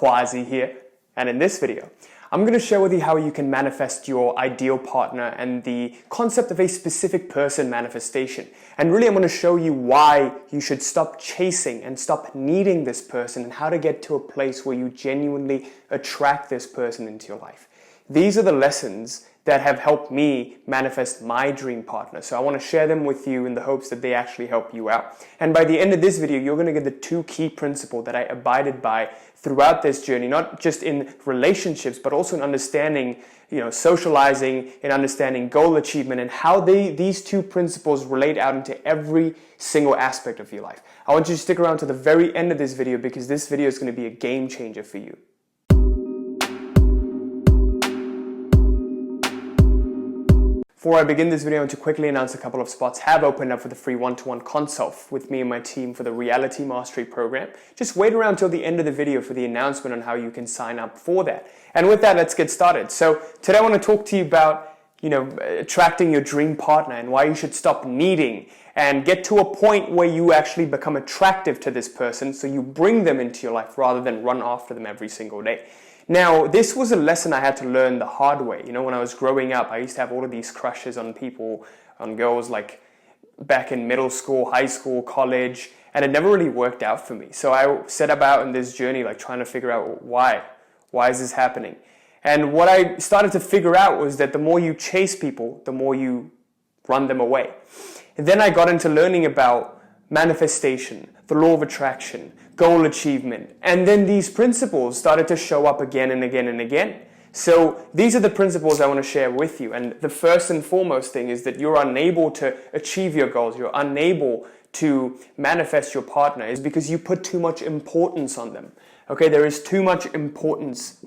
Quasi here, and in this video, I'm going to share with you how you can manifest your ideal partner and the concept of a specific person manifestation. And really I'm going to show you why you should stop chasing and stop needing this person and how to get to a place where you genuinely attract this person into your life. These are the lessons that have helped me manifest my dream partner. So I want to share them with you in the hopes that they actually help you out. And by the end of this video, you're going to get the two key principles that I abided by throughout this journey, not just in relationships, but also in understanding, socializing, in understanding goal achievement, and how these two principles relate out into every single aspect of your life. I want you to stick around to the very end of this video because this video is going to be a game changer for you. Before I begin this video, I want to quickly announce a couple of spots have opened up for the free one-to-one consult with me and my team for the Reality Mastery Program. Just wait around till the end of the video for the announcement on how you can sign up for that. And with that, let's get started. So today I want to talk to you about, attracting your dream partner and why you should stop needing and get to a point where you actually become attractive to this person so you bring them into your life rather than run after them every single day. Now, this was a lesson I had to learn the hard way. When I was growing up, I used to have all of these crushes on people, on girls like back in middle school, high school, college, and it never really worked out for me. So I set about in this journey, trying to figure out why is this happening? And what I started to figure out was that the more you chase people, the more you run them away. And then I got into learning about manifestation, the law of attraction, goal achievement, and then these principles started to show up again and again and again. So these are the principles I want to share with you. And the first and foremost thing is that you're unable to achieve your goals, you're unable to manifest your partner is because you put too much importance on them. Okay, there is too much importance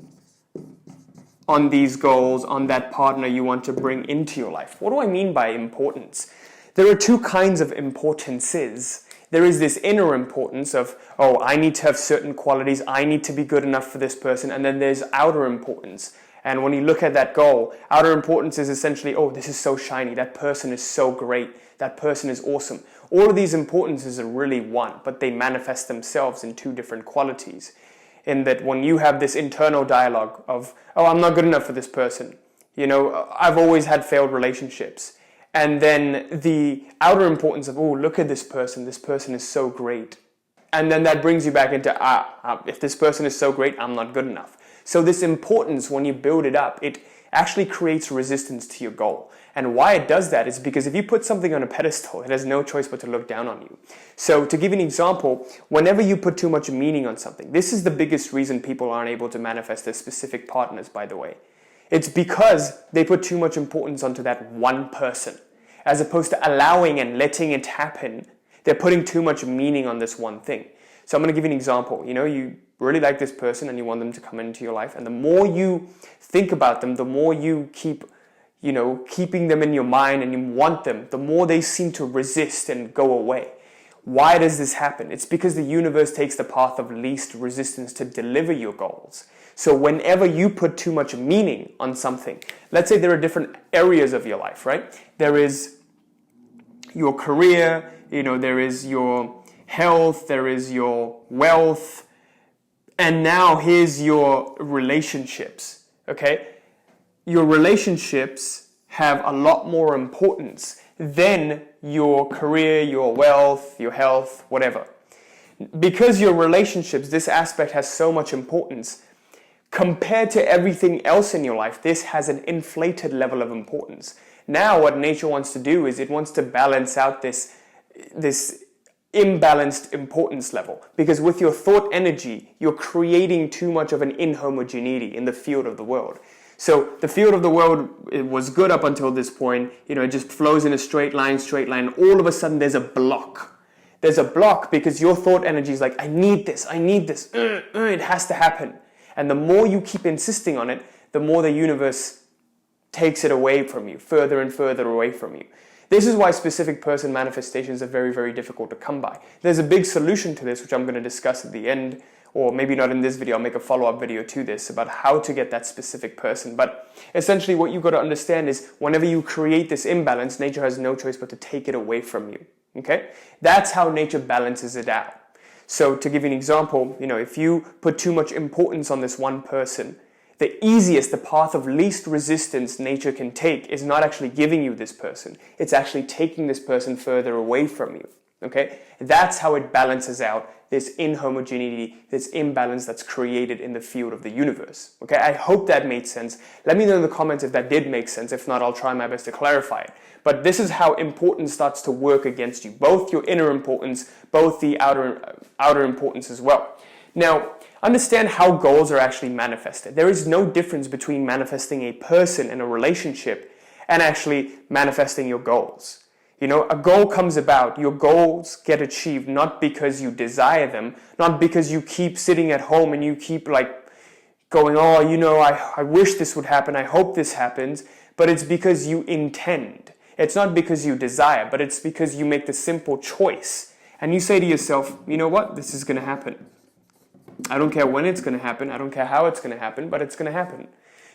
on these goals, on that partner you want to bring into your life. What do I mean by importance? There are two kinds of importances. There is this inner importance of, I need to have certain qualities, I need to be good enough for this person, and then there's outer importance. And when you look at that goal, outer importance is essentially, this is so shiny, that person is so great, that person is awesome. All of these importances are really one, but they manifest themselves in two different qualities. In that when you have this internal dialogue of, I'm not good enough for this person, I've always had failed relationships. And then the outer importance of, look at this person is so great. And then that brings you back into, if this person is so great, I'm not good enough. So this importance, when you build it up, it actually creates resistance to your goal. And why it does that is because if you put something on a pedestal, it has no choice but to look down on you. So to give you an example, whenever you put too much meaning on something, this is the biggest reason people aren't able to manifest their specific partners, by the way. It's because they put too much importance onto that one person. As opposed to allowing and letting it happen, they're putting too much meaning on this one thing. So I'm going to give you an example. You really like this person and you want them to come into your life. And the more you think about them, the more you keep, keeping them in your mind and you want them, the more they seem to resist and go away. Why does this happen? It's because the universe takes the path of least resistance to deliver your goals. So whenever you put too much meaning on something, let's say there are different areas of your life, right? There is your career, there is your health, there is your wealth, and now here's your relationships, okay? Your relationships have a lot more importance than your career, your wealth, your health, whatever. Because your relationships, this aspect has so much importance, compared to everything else in your life, this has an inflated level of importance. Now what nature wants to do is it wants to balance out this imbalanced importance level. Because with your thought energy, you're creating too much of an inhomogeneity in the field of the world. So the field of the world, it was good up until this point. It just flows in a straight line. All of a sudden there's a block. There's a block because your thought energy is like, I need this. It has to happen. And the more you keep insisting on it, the more the universe takes it away from you, further and further away from you. This is why specific person manifestations are very, very difficult to come by. There's a big solution to this, which I'm going to discuss at the end, or maybe not in this video, I'll make a follow-up video to this about how to get that specific person. But essentially what you've got to understand is whenever you create this imbalance, nature has no choice but to take it away from you. Okay? That's how nature balances it out. So to give you an example, if you put too much importance on this one person, the path of least resistance nature can take is not actually giving you this person. It's actually taking this person further away from you. Okay? That's how it balances out this inhomogeneity, this imbalance that's created in the field of the universe. Okay? I hope that made sense. Let me know in the comments if that did make sense. If not, I'll try my best to clarify it. But this is how importance starts to work against you. Both your inner importance, both the outer importance as well. Now, understand how goals are actually manifested. There is no difference between manifesting a person in a relationship and actually manifesting your goals. A goal comes about, your goals get achieved not because you desire them, not because you keep sitting at home and you keep going, I wish this would happen, I hope this happens, but it's because you intend. It's not because you desire, but it's because you make the simple choice. And you say to yourself, you know what, this is going to happen. I don't care when it's going to happen, I don't care how it's going to happen, but it's going to happen.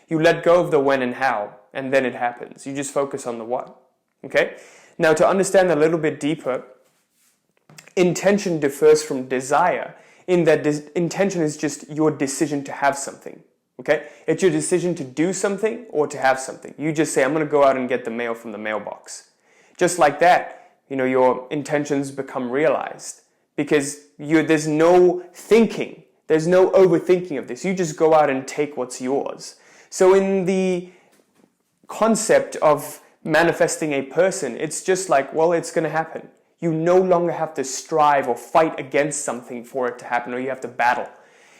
You let go of the when and how, and then it happens. You just focus on the what. Okay? Now, to understand a little bit deeper, intention differs from desire in that intention is just your decision to have something. Okay? It's your decision to do something or to have something. You just say, I'm going to go out and get the mail from the mailbox. Just like that, your intentions become realized because there's no thinking. There's no overthinking of this. You just go out and take what's yours. So in the concept of manifesting a person, it's just it's going to happen. You no longer have to strive or fight against something for it to happen, or you have to battle.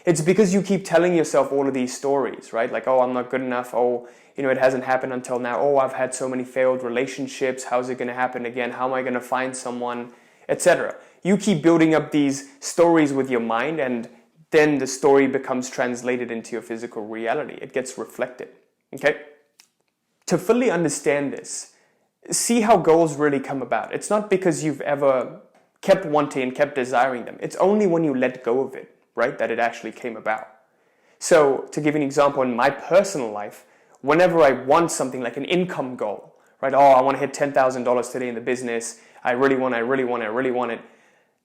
It's because you keep telling yourself all of these stories, right? I'm not good enough. It hasn't happened until now. I've had so many failed relationships. How's it going to happen again? How am I going to find someone, etc. You keep building up these stories with your mind, and then the story becomes translated into your physical reality. It gets reflected. Okay? To fully understand this, see how goals really come about. It's not because you've ever kept wanting and kept desiring them. It's only when you let go of it, right, that it actually came about. So, to give you an example, in my personal life, whenever I want something like an income goal, right, I want to hit $10,000 today in the business, I really want it,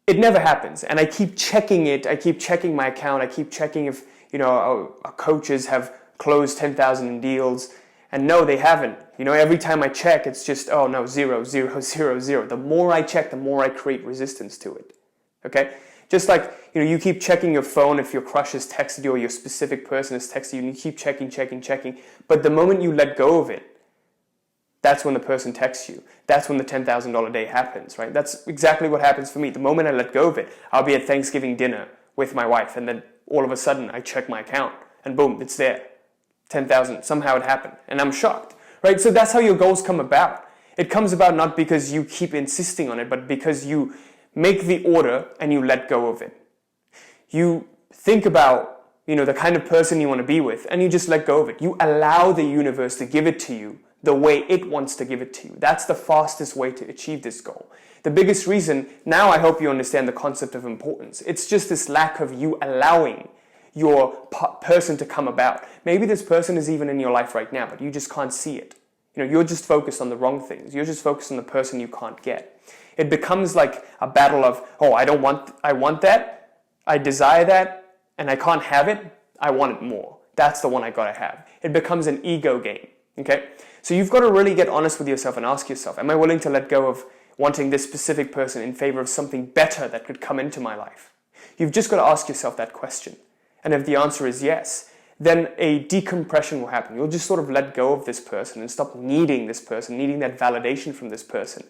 it never happens. And I keep checking it, I keep checking my account, I keep checking if, our coaches have closed 10,000 in deals, and no, they haven't. Every time I check, it's just, zero, zero, zero, zero. The more I check, the more I create resistance to it. Okay? Just like, you keep checking your phone if your crush has texted you or your specific person has texted you, and you keep checking. But the moment you let go of it, that's when the person texts you. That's when the $10,000 day happens, right? That's exactly what happens for me. The moment I let go of it, I'll be at Thanksgiving dinner with my wife, and then all of a sudden I check my account, and boom, it's there. 10,000, somehow it happened, and I'm shocked, right? So that's how your goals come about. It comes about not because you keep insisting on it, but because you make the order and you let go of it. You think about, the kind of person you want to be with, and you just let go of it. You allow the universe to give it to you the way it wants to give it to you. That's the fastest way to achieve this goal. The biggest reason, now I hope you understand the concept of importance. It's just this lack of you allowing your person to come about. Maybe this person is even in your life right now, but you just can't see it. You're just focused on the wrong things. You're just focused on the person you can't get. It becomes like a battle of, I want that, I desire that, and I can't have it, I want it more. That's the one I gotta have. It becomes an ego game, okay? So you've got to really get honest with yourself and ask yourself, am I willing to let go of wanting this specific person in favor of something better that could come into my life? You've just got to ask yourself that question. And if the answer is yes, then a decompression will happen. You'll just sort of let go of this person and stop needing this person, needing that validation from this person.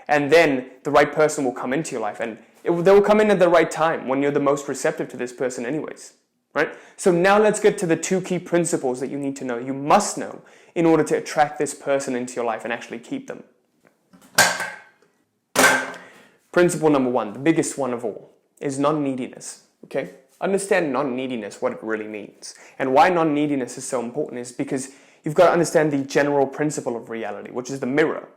And then the right person will come into your life, and they will come in at the right time when you're the most receptive to this person anyways, right? So now let's get to the 2 key principles that you need to know, you must know, in order to attract this person into your life and actually keep them. Principle number 1, the biggest one of all, is non-neediness, okay? Understand non-neediness, what it really means. And why non-neediness is so important is because you've got to understand the general principle of reality, which is the mirror.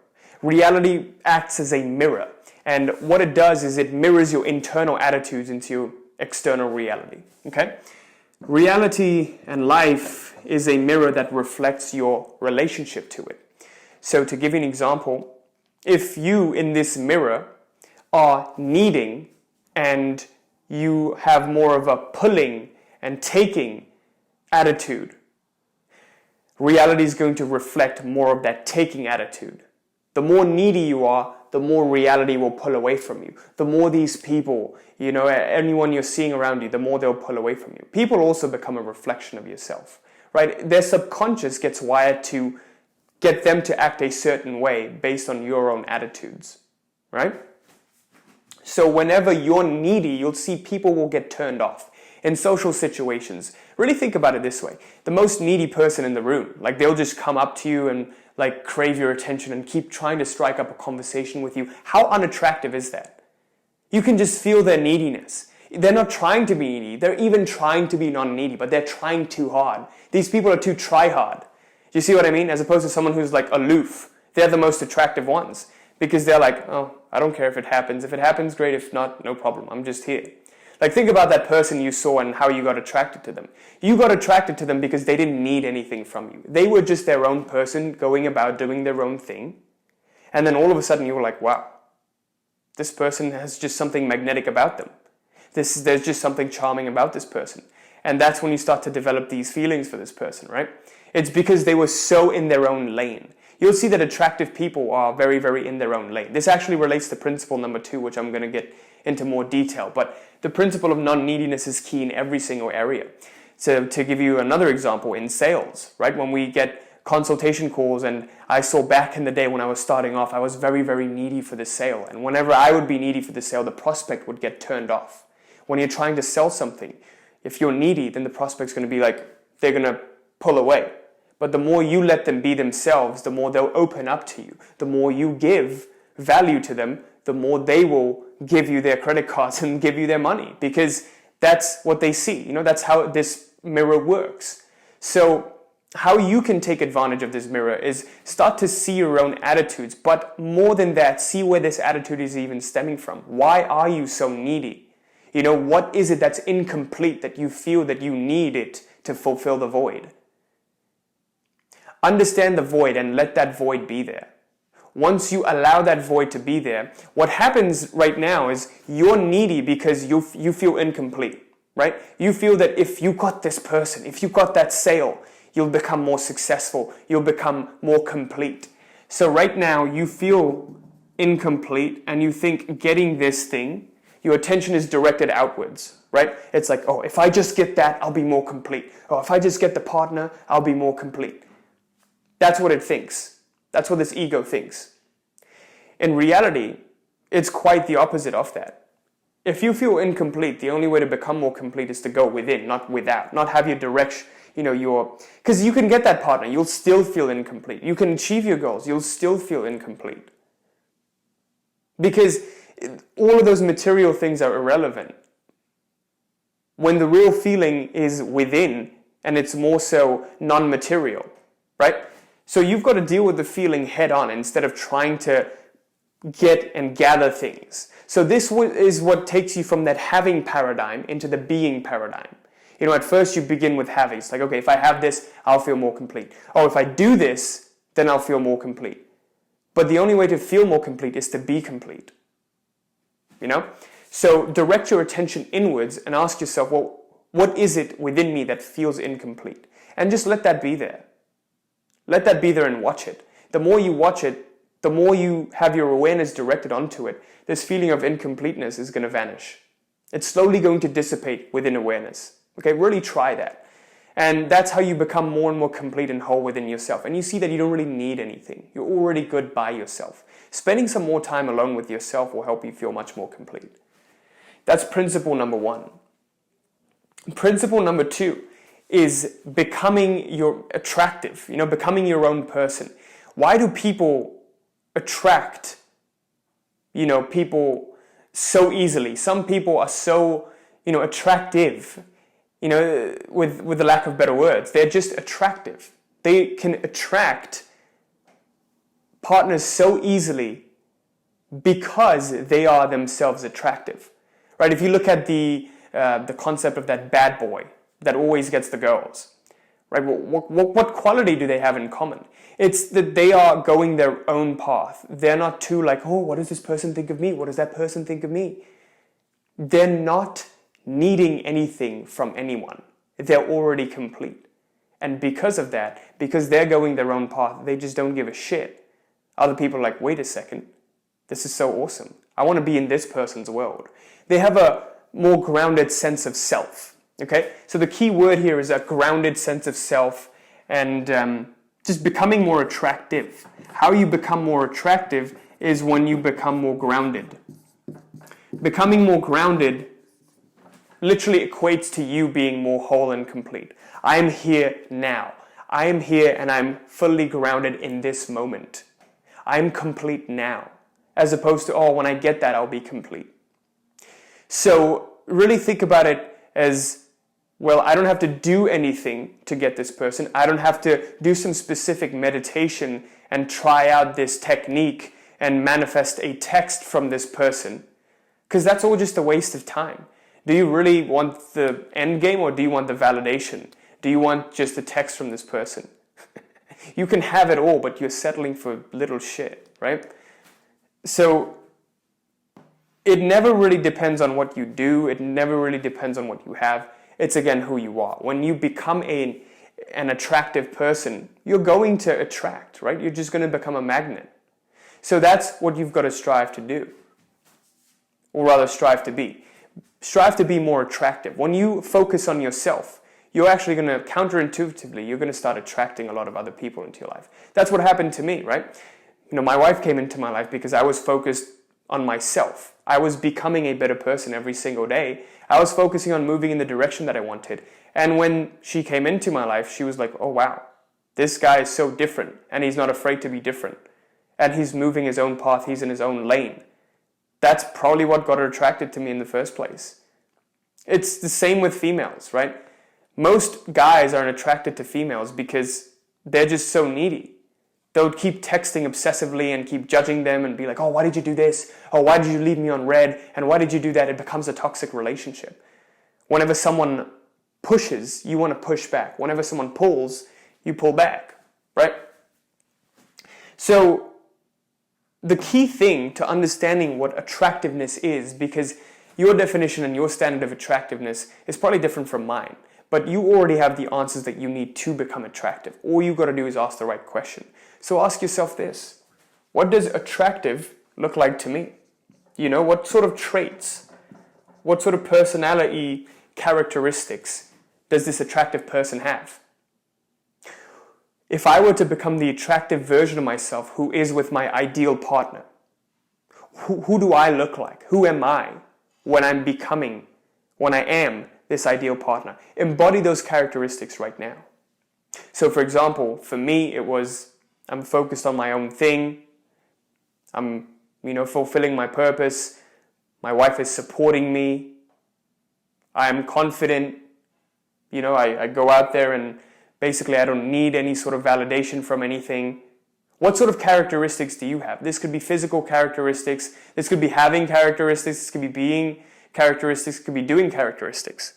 Reality acts as a mirror. And what it does is it mirrors your internal attitudes into your external reality. Okay? Reality and life is a mirror that reflects your relationship to it. So to give you an example, if you in this mirror are needing and you have more of a pulling and taking attitude, reality is going to reflect more of that taking attitude. The more needy you are, the more reality will pull away from you. The more these people, anyone you're seeing around you, the more they'll pull away from you. People also become a reflection of yourself, right? Their subconscious gets wired to get them to act a certain way based on your own attitudes, right? So whenever you're needy, you'll see people will get turned off. In social situations, really think about it this way. The most needy person in the room, like they'll just come up to you and like crave your attention and keep trying to strike up a conversation with you. How unattractive is that? You can just feel their neediness. They're not trying to be needy. They're even trying to be non-needy, but they're trying too hard. These people are too try-hard. Do you see what I mean? As opposed to someone who's like aloof. They're the most attractive ones because they're like, oh, I don't care if it happens. If it happens, great. If not, no problem. I'm just here. Like think about that person you saw and how you got attracted to them. You got attracted to them because they didn't need anything from you. They were just their own person going about doing their own thing. And then all of a sudden you were like, wow, this person has just something magnetic about them. There's just something charming about this person. And that's when you start to develop these feelings for this person, right? It's because they were so in their own lane. You'll see that attractive people are very, very in their own lane. This actually relates to principle number 2, which I'm going to get into more detail. But the principle of non-neediness is key in every single area. So to give you another example, in sales, right? When we get consultation calls, and I saw back in the day when I was starting off, I was very, very needy for the sale. And whenever I would be needy for the sale, the prospect would get turned off. When you're trying to sell something, if you're needy, then the prospect's going to be like, they're going to pull away. But the more you let them be themselves, the more they'll open up to you. The more you give value to them, the more they will give you their credit cards and give you their money, because that's what they see. That's how this mirror works. So how you can take advantage of this mirror is start to see your own attitudes, but more than that, see where this attitude is even stemming from. Why are you so needy? What is it that's incomplete that you feel that you need it to fulfill the void? Understand the void and let that void be there. Once you allow that void to be there, what happens right now is you're needy because you feel incomplete, right? You feel that if you got this person, if you got that sale, you'll become more successful, you'll become more complete. So right now you feel incomplete and you think getting this thing, your attention is directed outwards, right? It's like, oh, if I just get that, I'll be more complete. Oh, if I just get the partner, I'll be more complete. That's what it thinks. That's what this ego thinks. In reality, it's quite the opposite of that. If you feel incomplete, the only way to become more complete is to go within, not without. Not have your direction, because you can get that partner, you'll still feel incomplete. You can achieve your goals, you'll still feel incomplete. Because all of those material things are irrelevant. When the real feeling is within, and it's more so non-material, right? So you've got to deal with the feeling head on instead of trying to get and gather things. So this is what takes you from that having paradigm into the being paradigm. At first you begin with having. It's like, okay, if I have this, I'll feel more complete. Oh, if I do this, then I'll feel more complete. But the only way to feel more complete is to be complete. So direct your attention inwards and ask yourself, well, what is it within me that feels incomplete? And just let that be there. Let that be there and watch it. The more you watch it, the more you have your awareness directed onto it, this feeling of incompleteness is going to vanish. It's slowly going to dissipate within awareness. Okay, really try that. And that's how you become more and more complete and whole within yourself. And you see that you don't really need anything. You're already good by yourself. Spending some more time alone with yourself will help you feel much more complete. That's principle number 1. Principle number 2 is becoming attractive, becoming your own person. Why do people attract, people so easily? Some people are so, attractive, with the lack of better words. They're just attractive. They can attract partners so easily because they are themselves attractive, right? If you look at the concept of that bad boy that always gets the girls, right? What quality do they have in common? It's that they are going their own path. They're not too like, oh, what does this person think of me? What does that person think of me? They're not needing anything from anyone. They're already complete. And because of that, because they're going their own path, they just don't give a shit. Other people are like, wait a second, this is so awesome. I want to be in this person's world. They have a more grounded sense of self. Okay? So the key word here is a grounded sense of self and just becoming more attractive. How you become more attractive is when you become more grounded. Becoming more grounded literally equates to you being more whole and complete. I am here now. I am here and I'm fully grounded in this moment. I'm complete now. As opposed to, oh, when I get that, I'll be complete. So really think about it as, well, I don't have to do anything to get this person. I don't have to do some specific meditation and try out this technique and manifest a text from this person. Because that's all just a waste of time. Do you really want the end game or do you want the validation? Do you want just a text from this person? You can have it all, but you're settling for little shit, right? So it never really depends on what you do. It never really depends on what you have. It's again who you are. When you become an attractive person, you're going to attract, right? You're just going to become a magnet. So that's what you've got to strive to do. Or rather, strive to be. Strive to be more attractive. When you focus on yourself, you're actually going to, counterintuitively, you're going to start attracting a lot of other people into your life. That's what happened to me, right? My wife came into my life because I was focused on myself. I was becoming a better person every single day. I was focusing on moving in the direction that I wanted. And when she came into my life, she was like, oh wow, this guy is so different and he's not afraid to be different. And he's moving his own path, he's in his own lane. That's probably what got her attracted to me in the first place. It's the same with females, right? Most guys aren't attracted to females because they're just so needy. They'll keep texting obsessively and keep judging them and be like, oh, why did you do this? Oh, why did you leave me on red? And why did you do that? It becomes a toxic relationship. Whenever someone pushes, you want to push back. Whenever someone pulls, you pull back, right? So the key thing to understanding what attractiveness is, because your definition and your standard of attractiveness is probably different from mine, but you already have the answers that you need to become attractive. All you got to do is ask the right question. So ask yourself this: what does attractive look like to me? What sort of traits, what sort of personality characteristics does this attractive person have? If I were to become the attractive version of myself who is with my ideal partner, who do I look like? Who am I when I am this ideal partner? Embody those characteristics right now. So for example, for me, it was, I'm focused on my own thing. I'm, fulfilling my purpose. My wife is supporting me. I'm confident. I go out there and basically I don't need any sort of validation from anything. What sort of characteristics do you have? This could be physical characteristics. This could be having characteristics. This could be being characteristics. It could be doing characteristics.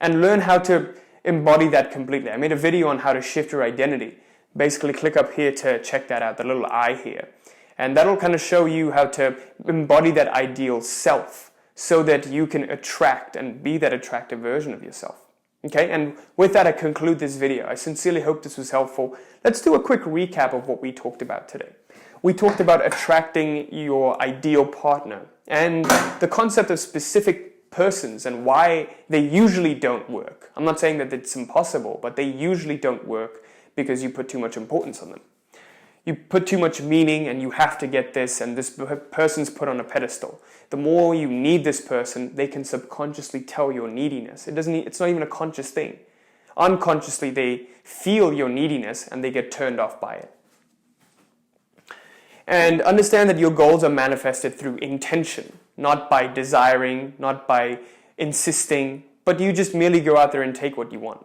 And learn how to embody that completely. I made a video on how to shift your identity. Basically click up here to check that out, the little I here. And that'll kind of show you how to embody that ideal self so that you can attract and be that attractive version of yourself. Okay, and with that I conclude this video. I sincerely hope this was helpful. Let's do a quick recap of what we talked about today. We talked about attracting your ideal partner and the concept of specific persons and why they usually don't work. I'm not saying that it's impossible, but they usually don't work because you put too much importance on them. You put too much meaning and you have to get this, and this person's put on a pedestal. The more you need this person, they can subconsciously tell your neediness. It's not even a conscious thing. Unconsciously, they feel your neediness and they get turned off by it. And understand that your goals are manifested through intention, not by desiring, not by insisting, but you just merely go out there and take what you want.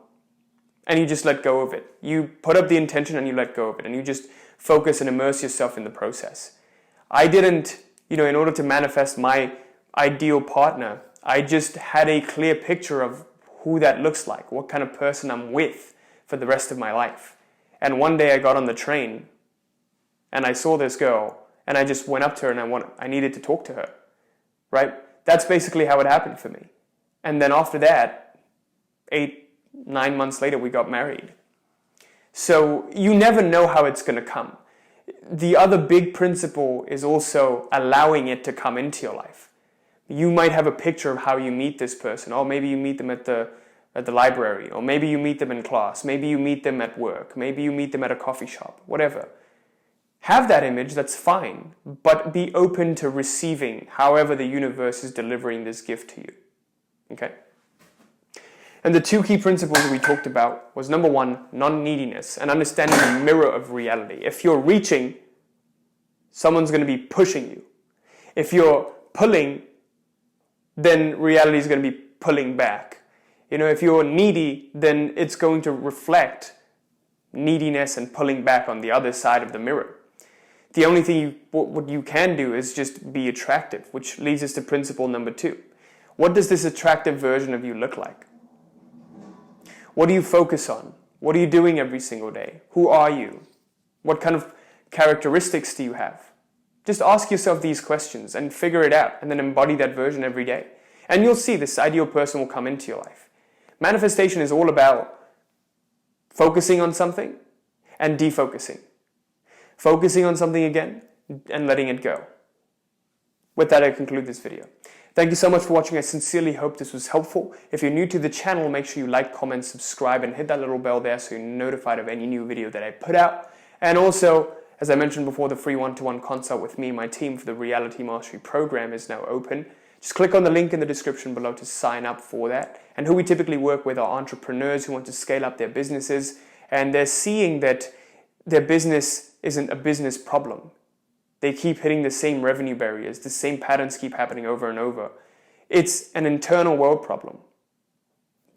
And you just let go of it. You put up the intention and you let go of it. And you just focus and immerse yourself in the process. I didn't, in order to manifest my ideal partner, I just had a clear picture of who that looks like, what kind of person I'm with for the rest of my life. And one day I got on the train and I saw this girl and I just went up to her and I needed to talk to her, right? That's basically how it happened for me. And then after that, 8-9 months later, we got married. So you never know how it's going to come. The other big principle is also allowing it to come into your life. You might have a picture of how you meet this person, or maybe you meet them at the library, or maybe you meet them in class, maybe you meet them at work, maybe you meet them at a coffee shop, whatever. Have that image, that's fine, but be open to receiving however the universe is delivering this gift to you. Okay? And the 2 key principles we talked about was, number 1, non-neediness and understanding the mirror of reality. If you're reaching, someone's going to be pushing you. If you're pulling, then reality is going to be pulling back. If you're needy, then it's going to reflect neediness and pulling back on the other side of the mirror. The only thing what you can do is just be attractive, which leads us to principle number 2. What does this attractive version of you look like? What do you focus on? What are you doing every single day? Who are you? What kind of characteristics do you have? Just ask yourself these questions and figure it out, and then embody that version every day. And you'll see this ideal person will come into your life. Manifestation is all about focusing on something and defocusing. Focusing on something again and letting it go. With that, I conclude this video. Thank you so much for watching. I sincerely hope this was helpful. If you're new to the channel, make sure you like, comment, subscribe, and hit that little bell there so you're notified of any new video that I put out. And also, as I mentioned before, the free one-to-one consult with me and my team for the Reality Mastery program is now open. Just click on the link in the description below to sign up for that. And who we typically work with are entrepreneurs who want to scale up their businesses, and they're seeing that their business isn't a business problem. They keep hitting the same revenue barriers, the same patterns keep happening over and over. It's an internal world problem.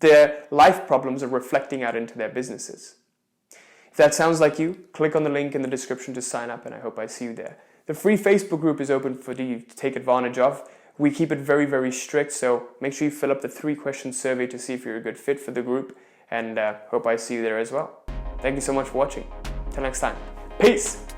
Their life problems are reflecting out into their businesses. If that sounds like you, click on the link in the description to sign up, and I hope I see you there. The free Facebook group is open for you to take advantage of. We keep it very, very strict, so make sure you fill up the 3-question survey to see if you're a good fit for the group, and hope I see you there as well. Thank you so much for watching. Till next time. Peace!